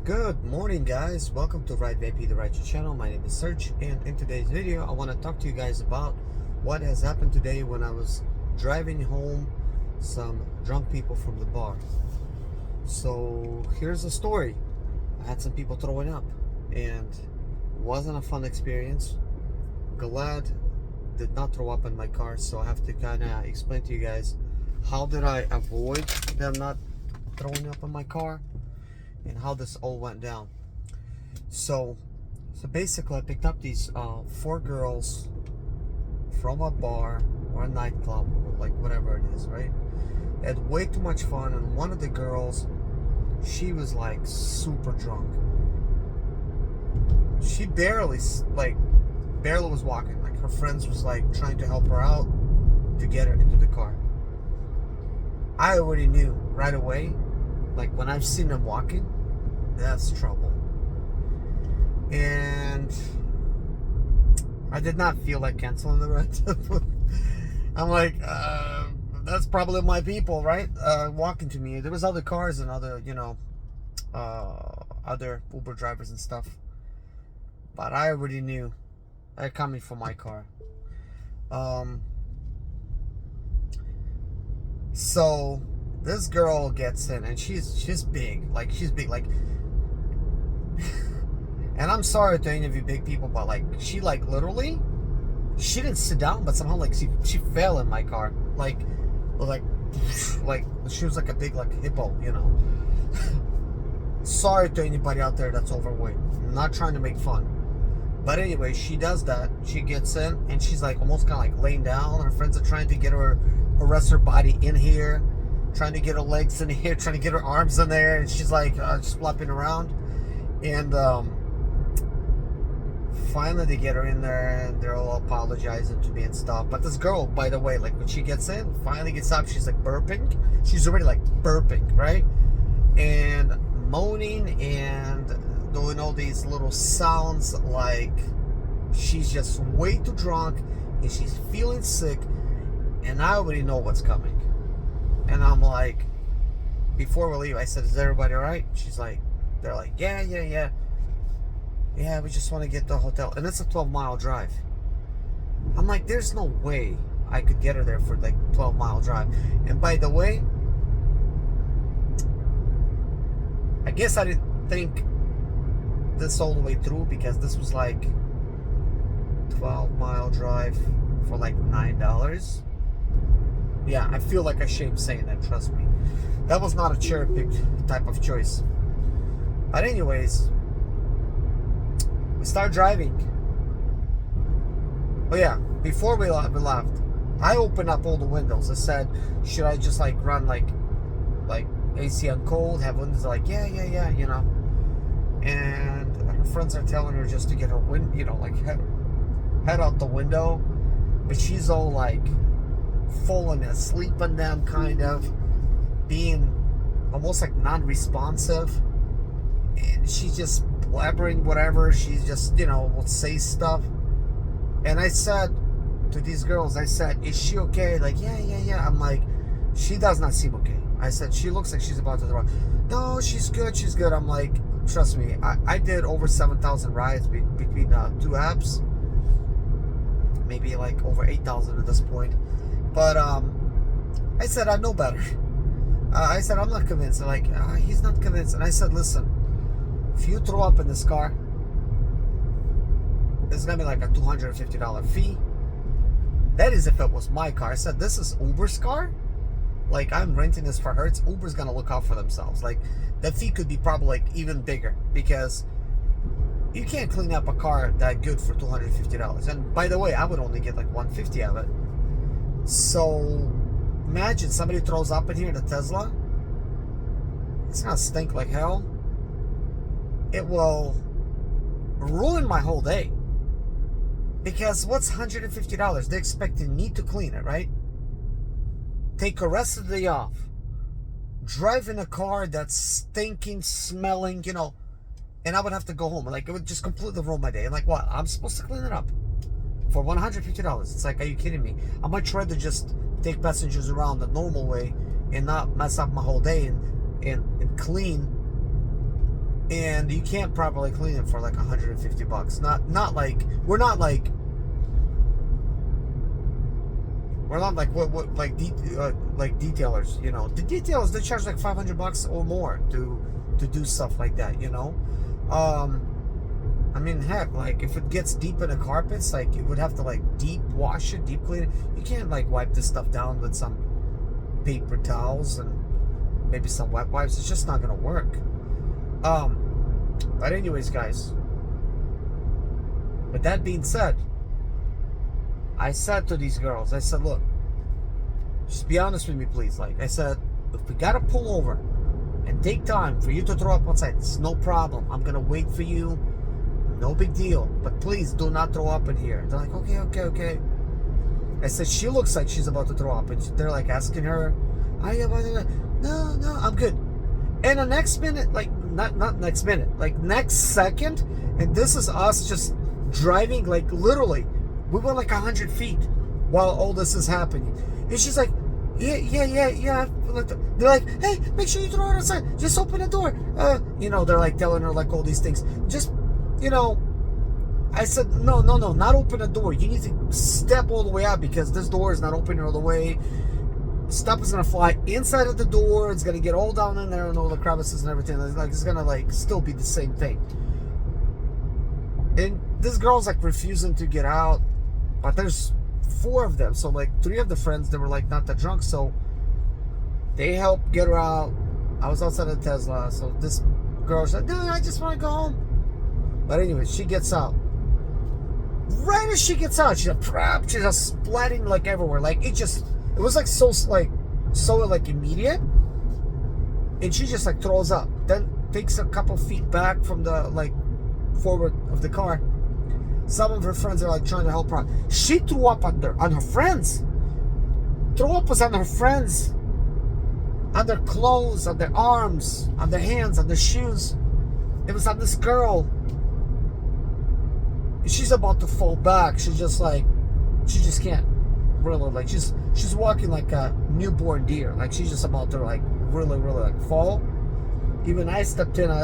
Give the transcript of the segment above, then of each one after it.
Good morning, guys. Welcome to Ride VIP, the Righteous channel. My name is Serge, and in today's video I want to talk to you guys about what has happened today when I was driving home some drunk people from the bar. So here's the story. I had some people throwing up and it wasn't a fun experience. Glad did not throw up in my car, so I have to kind of explain to you guys how did I avoid them not throwing up in my car and how this all went down. So basically I picked up these 4 girls from a bar or a nightclub, or like whatever it is, right? They had way too much fun, and one of the girls, she was like super drunk. She barely was walking. Like her friends was like trying to help her out to get her into the car. I already knew right away, like when I've seen them walking, that's trouble. And I did not feel like canceling the rent. I'm like, that's probably my people, right? Walking to me. There was other cars and other, other Uber drivers and stuff. But I already knew they're coming for my car. So this girl gets in, and she's big. Like, she's big. Like, and I'm sorry to any of you big people, but like, she like literally, she didn't sit down, but somehow like she fell in my car. Like she was like a big like hippo, you know. Sorry to anybody out there that's overweight. I'm not trying to make fun. But anyway, she does that. She gets in and she's like almost kind of like laying down. Her friends are trying to get her, rest her body in here, trying to get her legs in here, trying to get her arms in there, and she's like just flopping around. And finally they get her in there and they're all apologizing to me and stuff. But this girl, by the way, like when she gets in, finally gets up, she's like burping. She's already like burping, right? And moaning and doing all these little sounds, like she's just way too drunk and she's feeling sick, and I already know what's coming. And I'm like, before we leave, I said, is everybody all right? She's like, they're like, yeah, we just want to get to the hotel. And it's a 12-mile drive. I'm like, there's no way I could get her there for like 12-mile drive. And by the way, I guess I didn't think this all the way through, because this was like 12-mile drive for like $9. Yeah, I feel like a shame saying that, trust me. That was not a cherry-picked type of choice. But anyways, we start driving. Oh yeah, before we left, I opened up all the windows. I said, should I just like run like AC on cold, have windows? Like, yeah, you know. And her friends are telling her just to get her head out the window, but she's all like falling asleep on them, kind of being almost like non-responsive, and she's just blabbering whatever. She's just, will say stuff. And I said to these girls, I said, is she okay? Like, yeah. I'm like, she does not seem okay. I said, she looks like she's about to throw up. No, she's good. I'm like, trust me, I did over 7,000 rides between 2 apps, maybe like over 8,000 at this point. But I said, I know better. I said, I'm not convinced. They're like, he's not convinced. And I said, listen, if you throw up in this car, it's gonna be like a $250 fee. That is if it was my car. I said, this is Uber's car. Like, I'm renting this for her. Uber's gonna look out for themselves. Like, the fee could be probably like even bigger, because you can't clean up a car that good for $250. And by the way, I would only get like $150 of it. So imagine somebody throws up in here in a Tesla. It's gonna stink like hell. It will ruin my whole day, because what's $150? They're expecting me to clean it, right? Take the rest of the day off, drive in a car that's stinking, smelling, and I would have to go home. Like, it would just completely ruin my day. And like, what? I'm supposed to clean it up for $150. It's like, are you kidding me? I might try to just take passengers around the normal way and not mess up my whole day and clean and you can't properly clean it for like $150. Not like we're not like what like like detailers, you know. The detailers, they charge like $500 or more to do stuff like that, you know. I mean, heck, like if it gets deep in the carpets, like you would have to like deep wash it, deep clean it. You can't like wipe this stuff down with some paper towels and maybe some wet wipes. It's just not gonna work. But anyways, guys, with that being said, I said to these girls, I said, look, just be honest with me, please. Like I said, if we gotta pull over and take time for you to throw up outside, it's no problem. I'm gonna wait for you. No big deal. But please do not throw up in here. They're like, okay. I said, she looks like she's about to throw up. And they're like asking her, are you about to? No, I'm good. And the next minute, like, not next minute, like next second, and this is us just driving, like literally, we went like 100 feet while all this is happening. And she's like, yeah. They're like, hey, make sure you throw it outside. Just open the door. You know, they're like telling her like all these things. Just, you know, I said, no, not open the door. You need to step all the way out because this door is not opening all the way. Stuff is gonna fly inside of the door. It's gonna get all down in there and all the crevices and everything. Like it's gonna like still be the same thing. And this girl's like refusing to get out, but there's 4 of them. So like 3 of the friends, they were like not that drunk, so they helped get her out. I was outside of the Tesla, so this girl said, no, I just want to go home. But anyway, she gets out. Right as she gets out, she's just splatting like everywhere. Like it was like so immediate, and she just like throws up. Then takes a couple feet back from the like forward of the car. Some of her friends are like trying to help her out. She threw up on her friends. Throw up was on her friends, on their clothes, on their arms, on their hands, on their shoes. It was on this girl. She's about to fall back. She just can't really, like she's walking like a newborn deer. Like she's just about to like really like fall. Even I stepped in. I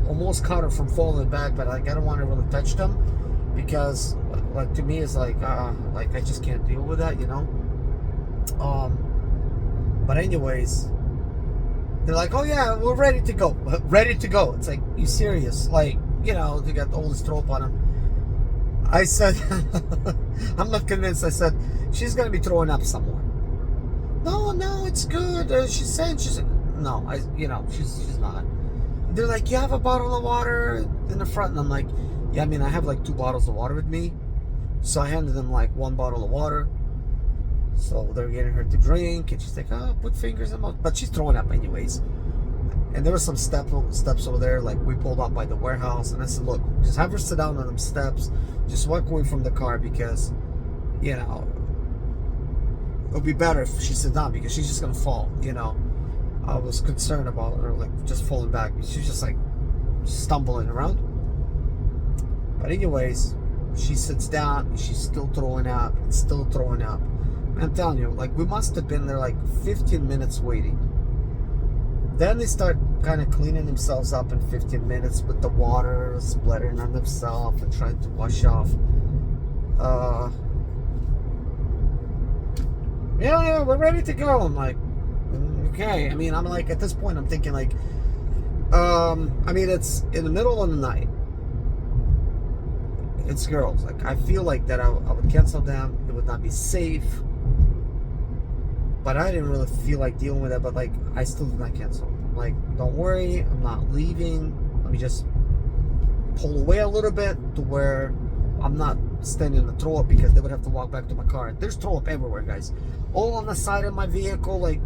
almost caught her from falling back, but like I don't want to really touch them because like to me it's like I just can't deal with that, you know. But anyways, they're like, oh yeah, we're ready to go. It's like, you serious? Like, you know, they got all this throw up on them. I said, I'm not convinced. I said, she's going to be throwing up somewhere. No, it's good. She's saying she's not. They're like, you have a bottle of water in the front? And I'm like, yeah, I mean, I have like 2 bottles of water with me. So I handed them like 1 bottle of water. So they're getting her to drink. And she's like, oh, put fingers in mouth. But she's throwing up anyways. And there were some steps over there. Like we pulled up by the warehouse. And I said, look, just have her sit down on them steps. Just walk away from the car because, you know, it would be better if she sits down because she's just going to fall, you know. I was concerned about her, like, just falling back. She's just, like, stumbling around. But anyways, she sits down. And she's still throwing up. And I'm telling you, like, we must have been there, like, 15 minutes waiting. Then they start kind of cleaning themselves up in 15 minutes with the water, splattering on themselves and trying to wash off. Yeah, we're ready to go. I'm like, okay. I mean, I'm like, at this point, I'm thinking like, I mean, it's in the middle of the night. It's girls. Like, I feel like that I would cancel them. It would not be safe. But I didn't really feel like dealing with it. But like, I still did not cancel. I'm like, don't worry, I'm not leaving. Let me just pull away a little bit to where I'm not standing in the throw up because they would have to walk back to my car. There's throw up everywhere, guys. All on the side of my vehicle, like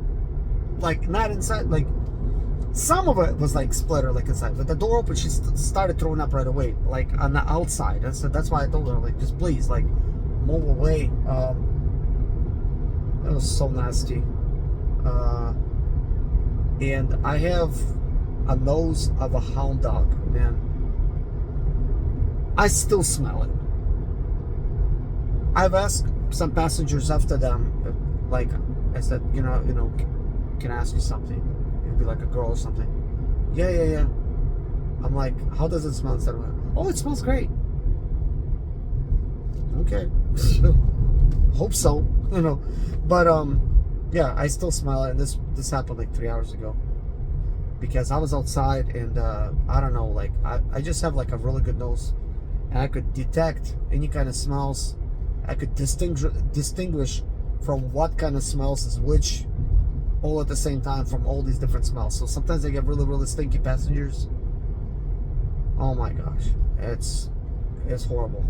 not inside. Like some of it was like splatter, like inside. But the door opened, she started throwing up right away, like on the outside. And so that's why I told her, like, just please, like, move away. It was so nasty. And I have a nose of a hound dog, man. I still smell it. I've asked some passengers after them, like, I said, you know, can I ask you something? It'd be like a girl or something. Yeah. I'm like, how does it smell? Instead of, oh, it smells great. Okay. Hope so, you know. But yeah, I still smell it, and this happened like 3 hours ago. Because I was outside, and I don't know, like I just have like a really good nose, and I could detect any kind of smells. I could distinguish from what kind of smells is which, all at the same time, from all these different smells. So sometimes I get really, really stinky passengers. Oh my gosh, it's horrible.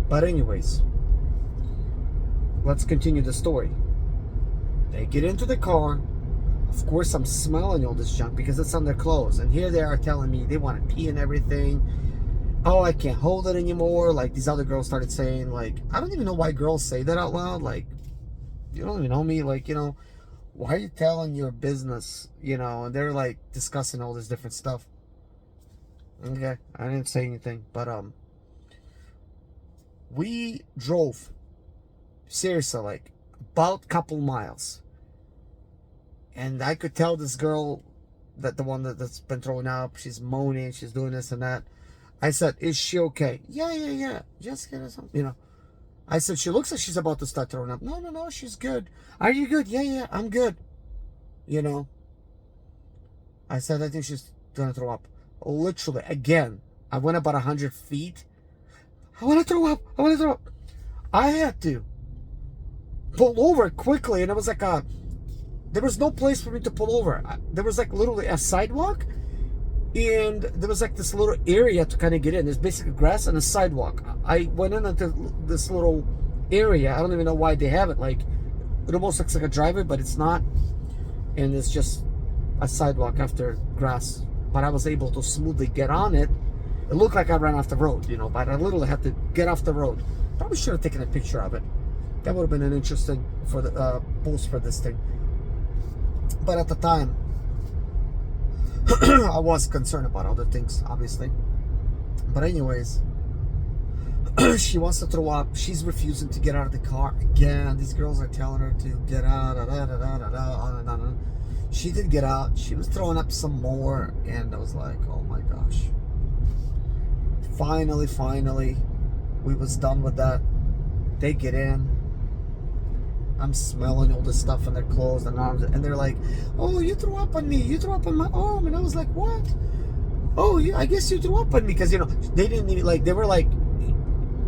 But anyways, let's continue the story. They get into the car. Of course, I'm smelling all this junk because it's on their clothes. And here they are telling me they want to pee and everything. Oh, I can't hold it anymore. Like, these other girls started saying, like, I don't even know why girls say that out loud. Like, you don't even know me. Like, you know, why are you telling your business? You know, and they're like discussing all this different stuff. Okay, I didn't say anything. But, we drove, seriously, like, about a couple miles. And I could tell this girl, that the one that's been thrown up, she's moaning, she's doing this and that. I said, is she okay? Yeah. Just get her some, you know. I said, she looks like she's about to start throwing up. No, she's good. Are you good? Yeah, I'm good. You know. I said, I think she's gonna throw up. Literally, again, I went about 100 feet. I want to throw up. I had to pull over quickly, and it was like there was no place for me to pull over. There was like literally a sidewalk, and there was like this little area to kind of get in. There's basically grass and a sidewalk. I went into this little area. I don't even know why they have it. Like, it almost looks like a driveway, but it's not. And it's just a sidewalk after grass. But I was able to smoothly get on it. It looked like I ran off the road, you know, but I literally had to get off the road. Probably should have taken a picture of it. That would have been an interesting for the post for this thing. But at the time, I was concerned about other things, obviously. But anyways, she wants to throw up. She's refusing to get out of the car. Again, these girls are telling her to get out, on and on. She did get out. She was throwing up some more, and I was like, oh my gosh. Finally, we was done with that. They get in. I'm smelling all this stuff in their clothes and arms, and they're like, oh, you threw up on me. You threw up on my arm. And I was like, what? Oh, yeah, I guess you threw up on me. Because, you know, they didn't even, like, they were like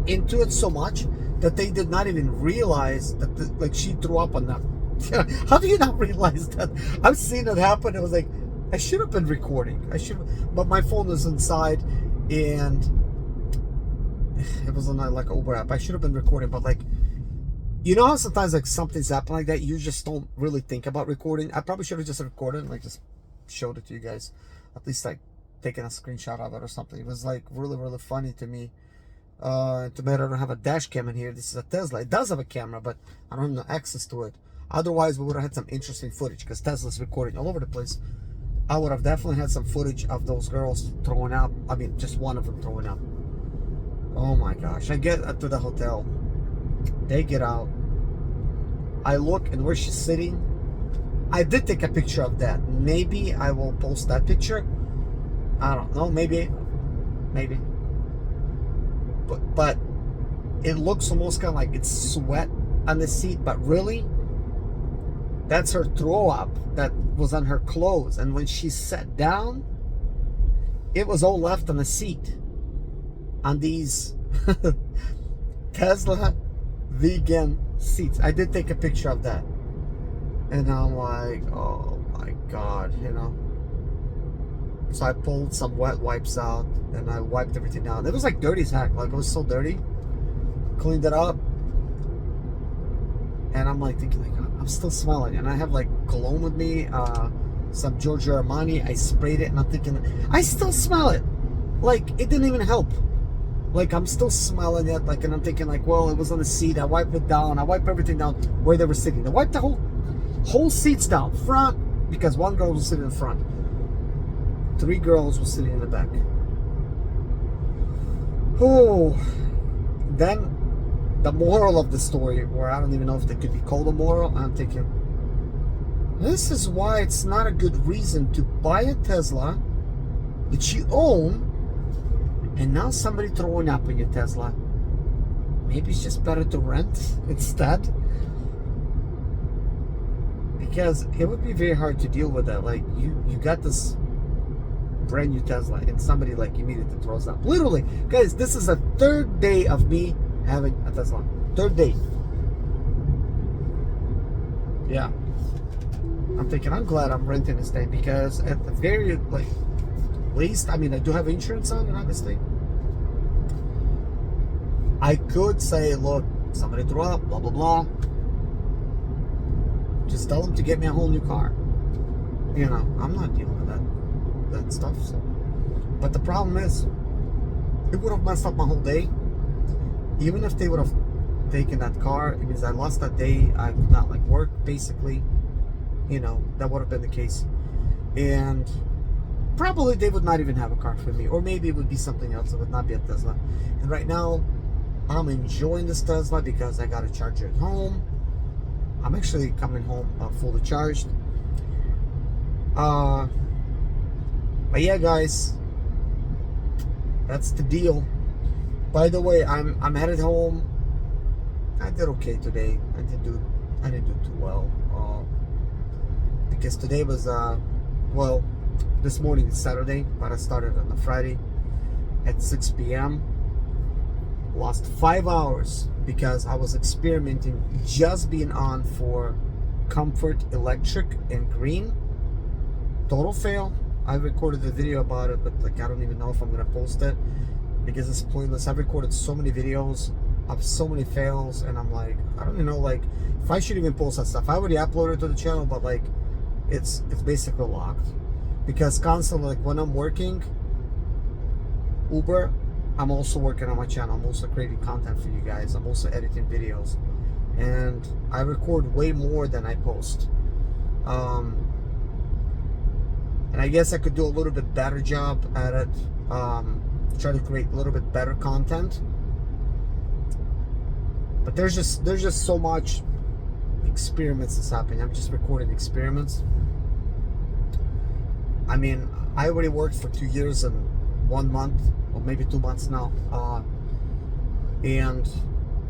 into it so much that they did not even realize that, like, she threw up on them. How do you not realize that? I've seen it happen. It was like, I should have been recording. But my phone was inside, and it was on like Uber app. I should have been recording, but like, you know how sometimes like something's happened like that, you just don't really think about recording. I probably should have just recorded and like just showed it to you guys, at least like taking a screenshot of it or something. It was like really funny to me. Too bad I don't have a dash cam in here. This is a Tesla. It does have a camera, but I don't have no access to it. Otherwise, we would have had some interesting footage because Tesla's recording all over the place. I would have definitely had some footage of those girls throwing up. I mean, just one of them throwing up. Oh my gosh. I get to the hotel. They get out. I look, and where she's sitting, I did take a picture of that. Maybe I will post that picture. I don't know. Maybe. But it looks almost kind of like it's sweat on the seat. But really, that's her throw up that was on her clothes. And when she sat down, it was all left on the seat. On these Tesla vegan seats. I did take a picture of that. And I'm like, oh my God, you know. So I pulled some wet wipes out and I wiped everything down. It was like dirty as heck. Like, it was so dirty. Cleaned it up. And I'm like thinking, like, I'm still smelling. And I have like cologne with me, some Giorgio Armani. I sprayed it and I'm thinking, I still smell it. Like, it didn't even help. Like, I'm still smelling it, like, and I'm thinking, like, well, it was on the seat. I wiped it down. I wiped everything down where they were sitting. I wiped the whole seats down, front, because one girl was sitting in front. 3 girls were sitting in the back. Oh, then the moral of the story, where I don't even know if it could be called a moral, I'm thinking, this is why it's not a good reason to buy a Tesla that you own, and now somebody throwing up in your Tesla. Maybe it's just better to rent instead, because it would be very hard to deal with that. Like you got this brand new Tesla and somebody like immediately throws up. Literally, guys, this is the third day of me having a Tesla. Third day. Yeah. I'm thinking I'm glad I'm renting this thing, because at the very least, I mean, I do have insurance on it, obviously. I could say, look, somebody threw up, blah blah blah. Just tell them to get me a whole new car. You know, I'm not dealing with that stuff. So, but the problem is, it would have messed up my whole day. Even if they would have taken that car, it means I lost that day. I could not work, basically. You know, that would have been the case, and probably they would not even have a car for me, or maybe it would be something else. It would not be a Tesla. And right now, I'm enjoying this Tesla because I got a charger at home. I'm actually coming home fully charged. But yeah, guys, that's the deal. By the way, I'm headed home. I did okay today. I didn't do too well, because today was well, this morning is Saturday, but I started on a Friday at 6 p.m. Lost 5 hours because I was experimenting just being on for Comfort, Electric, and Green. Total fail. I recorded a video about it, but I don't even know if I'm gonna post it because it's pointless. I've recorded so many videos of so many fails, and I'm like, I don't even know if I should even post that stuff. I already uploaded it to the channel, but it's basically locked, because constantly when I'm working Uber, I'm also working on my channel. I'm also creating content for you guys. I'm also editing videos, and I record way more than I post. And I guess I could do a little bit better job at it. Try to create a little bit better content. But there's just so much experiments that's happening. I'm just recording experiments. I mean, I already worked for 2 years and 1 month, or maybe 2 months now, and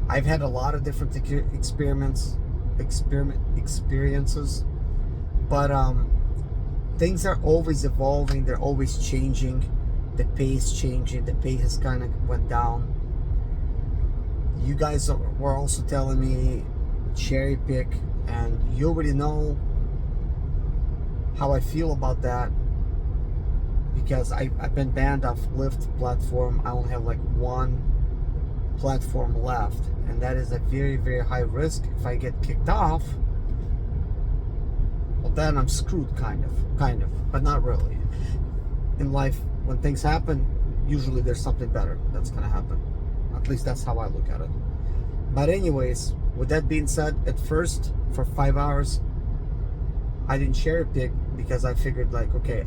I've had a lot of different experiences, but things are always evolving. They're always changing. The pace changing. The pace has kind of went down. You guys were also telling me cherry pick, and you already know how I feel about that, because I've been banned off Lyft platform. I only have one platform left, and that is a very, very high risk. If I get kicked off, well, then I'm screwed, kind of, but not really. In life, when things happen, usually there's something better that's gonna happen. At least that's how I look at it. But anyways, with that being said, at first, for 5 hours, I didn't cherry pick, because I figured okay,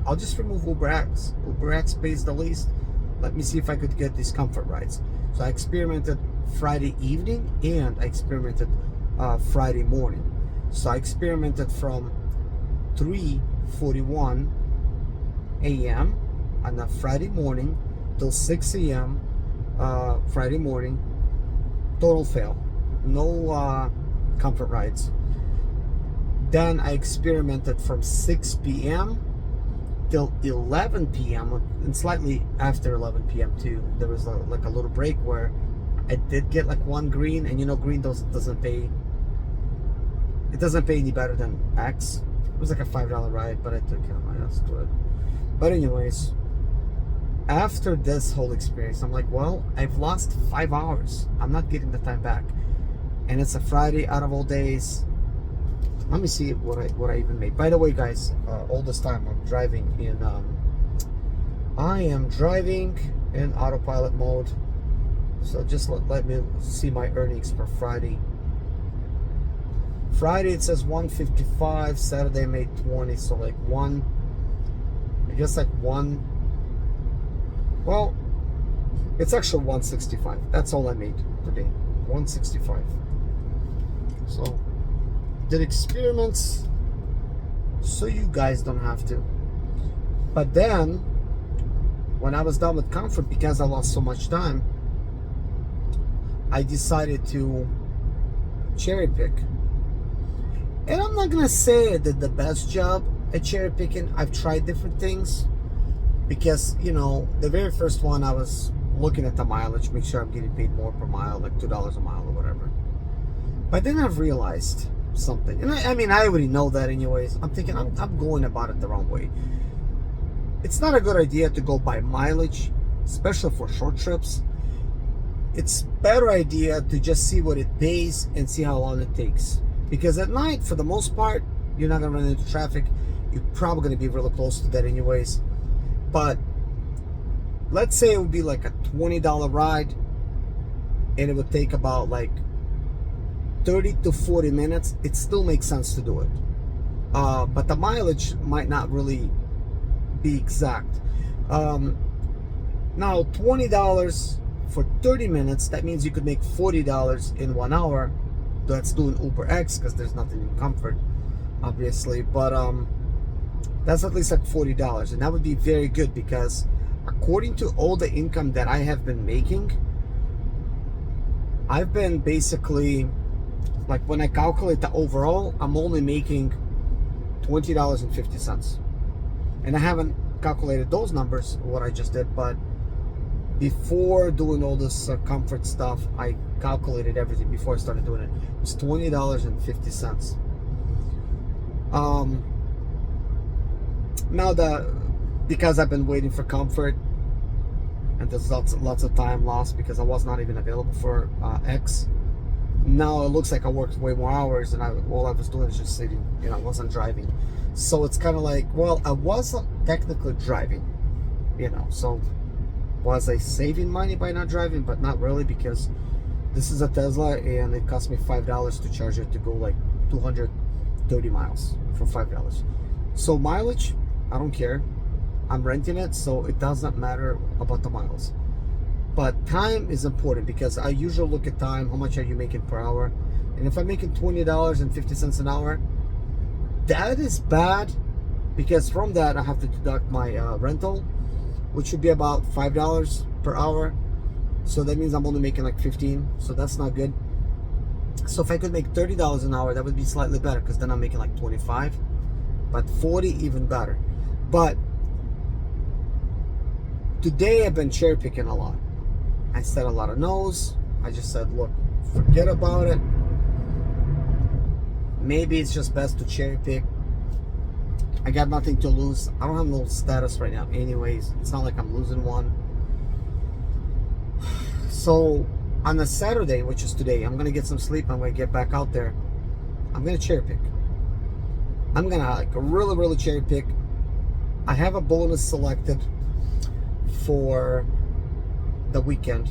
I'll just remove UberX. UberX pays the least. Let me see if I could get these comfort rides. So I experimented Friday evening, and I experimented Friday morning. So I experimented from 3:41 a.m. on a Friday morning till 6 a.m. Friday morning. Total fail. No comfort rides. Then I experimented from 6 p.m. till 11 p.m. and slightly after 11 p.m. too. There was a little break where I did get one green, and green doesn't pay. It doesn't pay any better than X. It was a $5 ride, but I took it. That's good. But anyways, after this whole experience, I'm like, well, I've lost 5 hours. I'm not getting the time back, and it's a Friday out of all days. Let me see what I even made. By the way, guys, all this time I'm driving in. I am driving in autopilot mode. So just let me see my earnings for Friday. Friday it says 155. Saturday I made 20. So one. I guess one. Well, it's actually 165. That's all I made today. 165. So did experiments so you guys don't have to. But then when I was done with comfort, because I lost so much time, I decided to cherry pick. And I'm not gonna say I did the best job at cherry picking. I've tried different things because, you know, the very first one I was looking at the mileage, make sure I'm getting paid more per mile, like $2 a mile or whatever. But then I've realized something, and I mean, I already know that anyways. I'm thinking I'm going about it the wrong way. It's not a good idea to go by mileage, especially for short trips. It's better idea to just see what it pays and see how long it takes. Because at night, for the most part, you're not gonna run into traffic. You're probably gonna be really close to that anyways. But let's say it would be like a $20 ride, and it would take about like 30 to 40 minutes. It still makes sense to do it. But the mileage might not really be exact. Now, $20 for 30 minutes, that means you could make $40 in 1 hour. That's doing Uber X because there's nothing in comfort, obviously. But that's at least like $40, and that would be very good because according to all the income that I have been making, I've been basically, like when I calculate the overall, I'm only making $20.50. And I haven't calculated those numbers, what I just did, but before doing all this comfort stuff, I calculated everything before I started doing it. It's $20.50. Now because I've been waiting for comfort, and there's lots of time lost because I was not even available for X. Now it looks like I worked way more hours, and all I was doing is just sitting. You know, I wasn't driving. So it's kind of like, well, I wasn't technically driving. You know, so was I saving money by not driving? But not really, because this is a Tesla, and it cost me $5 to charge it to go like 230 miles for $5. So mileage, I don't care. I'm renting it, so it doesn't matter about the miles. But time is important because I usually look at time. How much are you making per hour? And if I'm making $20.50 an hour, that is bad, because from that I have to deduct my rental, which would be about $5 per hour. So that means I'm only making like 15. So that's not good. So if I could make $30 an hour, that would be slightly better, because then I'm making like 25. But 40, even better. But today I've been cherry picking a lot. I said a lot of no's. I just said, look, forget about it. Maybe it's just best to cherry pick. I got nothing to lose. I don't have no status right now anyways. It's not like I'm losing one. So on a Saturday, which is today, I'm gonna get some sleep. I'm gonna get back out there. I'm gonna cherry pick. I'm gonna like really cherry pick. I have a bonus selected for the weekend,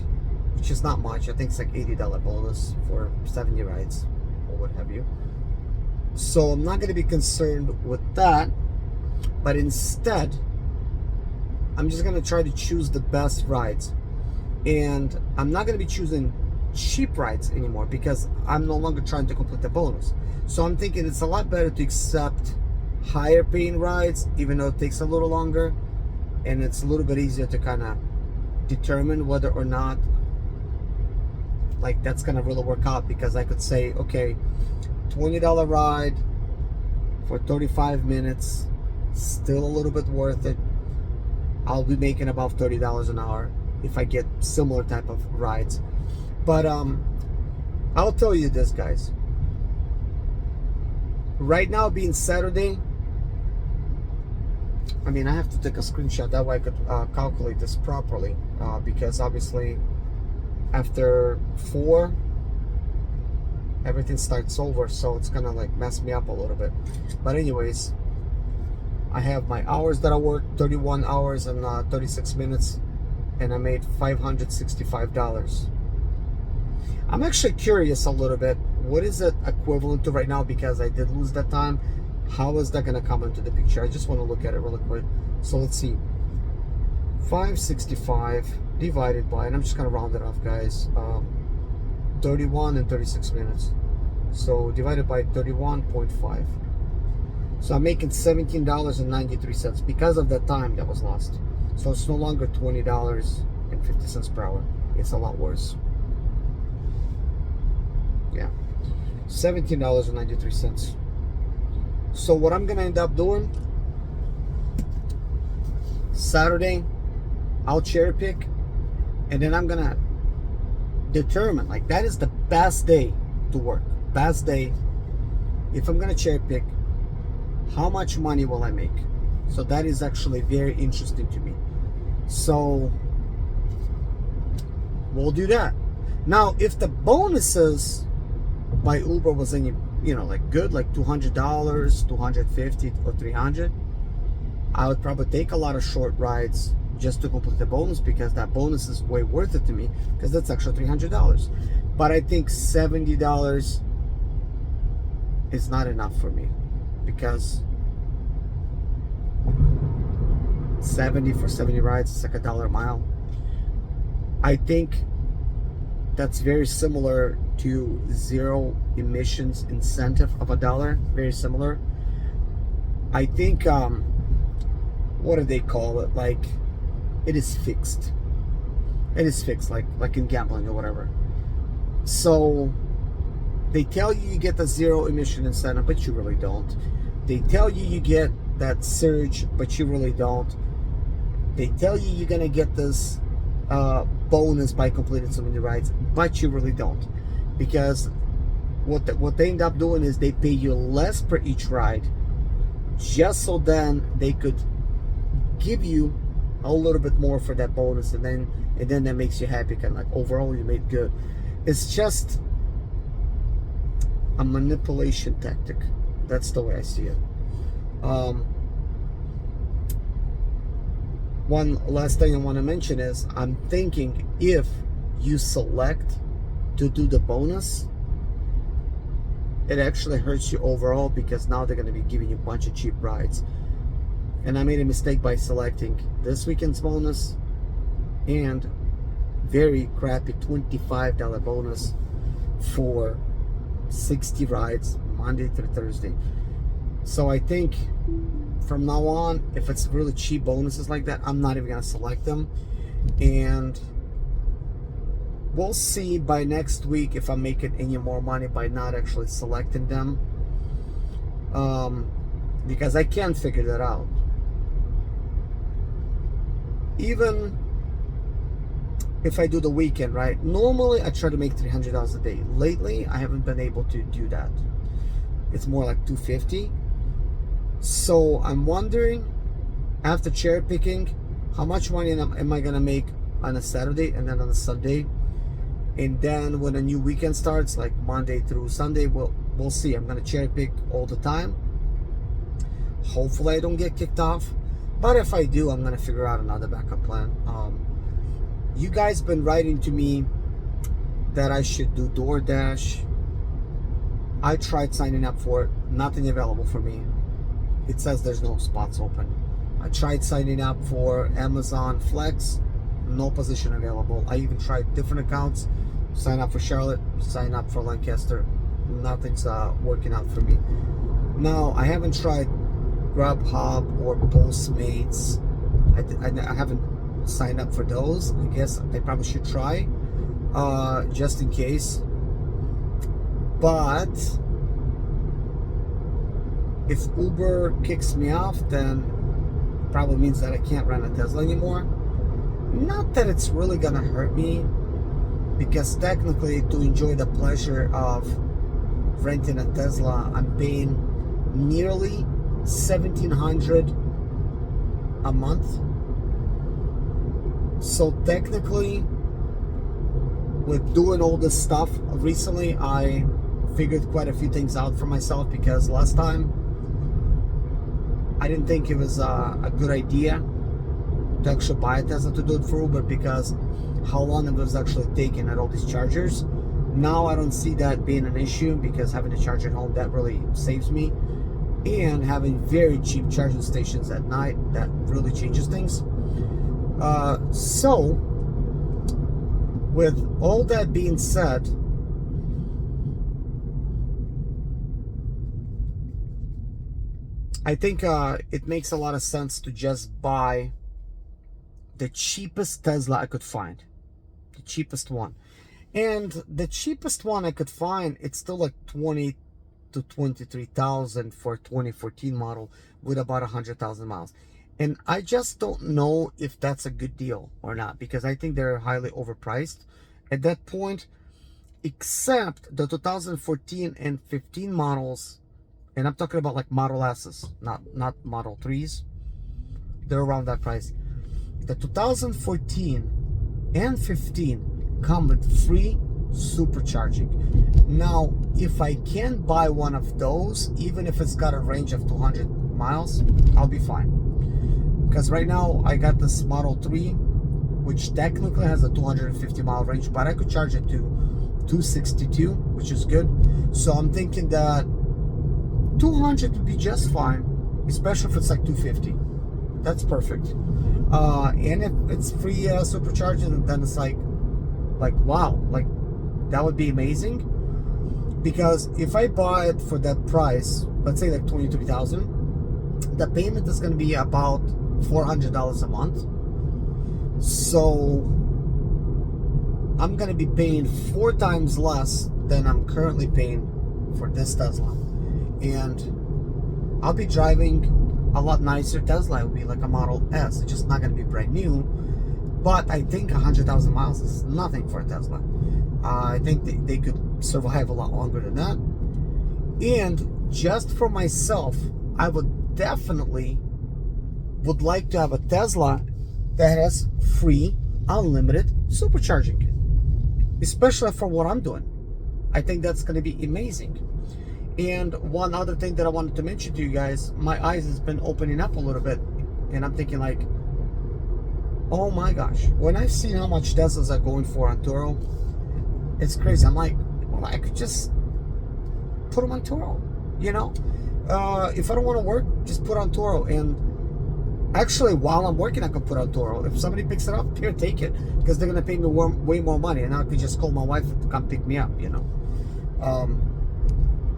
which is not much. I think it's like $80 bonus for 70 rides or what have you. So I'm not going to be concerned with that, but instead I'm just going to try to choose the best rides, and I'm not going to be choosing cheap rides anymore because I'm no longer trying to complete the bonus. So I'm thinking it's a lot better to accept higher paying rides, even though it takes a little longer, and it's a little bit easier to kind of determine whether or not like that's gonna really work out, because I could say, okay, $20 ride for 35 minutes, still a little bit worth it. I'll be making about $30 an hour if I get similar type of rides. But I'll tell you this, guys, right now being Saturday, I mean, I have to take a screenshot, that way I could calculate this properly, because obviously after 4 everything starts over, so it's gonna like mess me up a little bit. But anyways, I have my hours that I worked, 31 hours and 36 minutes, and I made $565. I'm actually curious a little bit, what is it equivalent to right now, because I did lose that time. How is that gonna come into the picture? I just want to look at it really quick. So let's see, 565 divided by, and I'm just gonna round it off, guys, 31 and 36 minutes. So divided by 31.5. So I'm making $17.93 because of that time that was lost. So it's no longer $20.50 per hour. It's a lot worse. Yeah, $17.93. So what I'm gonna end up doing Saturday, I'll cherry pick, and then I'm gonna determine, like, that is the best day to work. Best day. If I'm gonna cherry pick, how much money will I make? So that is actually very interesting to me. So we'll do that. Now, if the bonuses by Uber was any, like good, like $200, $250 or $300, I would probably take a lot of short rides just to complete the bonus, because that bonus is way worth it to me, because that's actually $300. But I think $70 is not enough for me, because 70 for 70 rides is like $1 a mile. I think that's very similar to zero emissions incentive of $1. Very similar. I think what do they call it? Like, it is fixed. It is fixed, like in gambling or whatever. So they tell you get the zero emission incentive, but you really don't. They tell you you get that surge, but you really don't. They tell you you're gonna get this bonus by completing so many rides, but you really don't, because what they end up doing is they pay you less per each ride, just so then they could give you a little bit more for that bonus, and then that makes you happy, kind of like overall you made good. It's just a manipulation tactic. That's the way I see it. One last thing I want to mention is, I'm thinking if you select to do the bonus, it actually hurts you overall, because now they're going to be giving you a bunch of cheap rides. And I made a mistake by selecting this weekend's bonus and very crappy $25 bonus for 60 rides Monday through Thursday. So I think from now on, if it's really cheap bonuses like that, I'm not even gonna select them. And we'll see by next week if I'm making any more money by not actually selecting them, because I can't figure that out. Even if I do the weekend, right? Normally I try to make $300 a day. Lately, I haven't been able to do that. It's more like $250. So I'm wondering, after cherry picking, how much money am I gonna make on a Saturday and then on a Sunday, and then when a new weekend starts, like Monday through Sunday, we'll see. I'm gonna cherry pick all the time. Hopefully I don't get kicked off, but if I do, I'm gonna figure out another backup plan. You guys been writing to me that I should do DoorDash. I tried signing up for it, nothing available for me. It says there's no spots open. I tried signing up for Amazon Flex, no position available. I even tried different accounts, sign up for Charlotte, sign up for Lancaster. Nothing's working out for me. Now, I haven't tried Grubhub or Postmates. I haven't signed up for those. I guess I probably should try, just in case. But if Uber kicks me off, then probably means that I can't rent a Tesla anymore. Not that it's really gonna hurt me, because technically, to enjoy the pleasure of renting a Tesla, I'm paying nearly $1,700 a month. So technically, with doing all this stuff recently, I figured quite a few things out for myself, because last time I didn't think it was a good idea to actually buy a Tesla to do it for Uber, because how long it was actually taking at all these chargers. Now I don't see that being an issue, because having a charger at home, that really saves me, and having very cheap charging stations at night, that really changes things. So with all that being said, I think it makes a lot of sense to just buy the cheapest Tesla I could find. The cheapest one. And the cheapest one I could find, it's still like 20 to 23,000 for 2014 model with about 100,000 miles. And I just don't know if that's a good deal or not, because I think they're highly overpriced at that point, except the 2014 and 15 models. And I'm talking about like Model S's, not Model 3s. They're around that price. The 2014 and 15 come with free supercharging. Now, if I can buy one of those, even if it's got a range of 200 miles, I'll be fine. Because right now I got this Model 3, which technically has a 250 mile range, but I could charge it to 262, which is good. So I'm thinking that 200 would be just fine, especially if it's like 250. That's perfect. And if it's free supercharging, then it's like wow, like that would be amazing. Because if I buy it for that price, let's say like 23,000, the payment is going to be about $400 a month. So I'm going to be paying 4 times less than I'm currently paying for this Tesla. And I'll be driving a lot nicer Tesla. It will be like a Model S. It's just not going to be brand new. But I think 100,000 miles is nothing for a Tesla. I think they could survive a lot longer than that. And just for myself, I would definitely would like to have a Tesla that has free, unlimited supercharging. Especially for what I'm doing. I think that's going to be amazing. And one other thing that I wanted to mention to you guys, my eyes has been opening up a little bit. And I'm thinking like, oh my gosh, when I've seen how much Teslas are going for on Turo, it's crazy. I'm like, well, I could just put them on Turo, you know? If I don't want to work, just put on Turo. And actually, while I'm working, I could put on Turo. If somebody picks it up, here, take it. Because they're going to pay me way more money. And I could just call my wife to come pick me up, you know?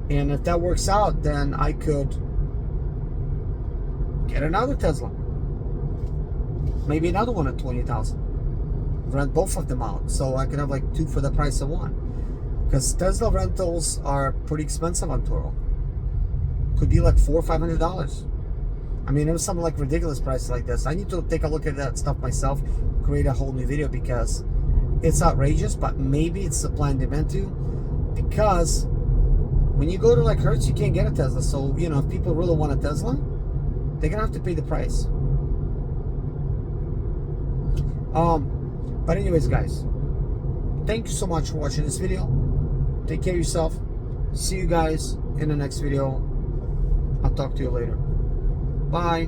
And if that works out, then I could get another Tesla. Maybe another one at 20,000. Rent both of them out, so I can have like 2 for the price of 1. Because Tesla rentals are pretty expensive on Turo. Could be like $400 or $500. I mean, it was something like ridiculous prices like this. I need to take a look at that stuff myself, create a whole new video, because it's outrageous. But maybe it's supply and demand too. Because when you go to like Hertz, you can't get a Tesla. So you know, if people really want a Tesla, they're gonna have to pay the price. But anyways, guys, thank you so much for watching this video. Take care of yourself. See you guys in the next video. I'll talk to you later. Bye.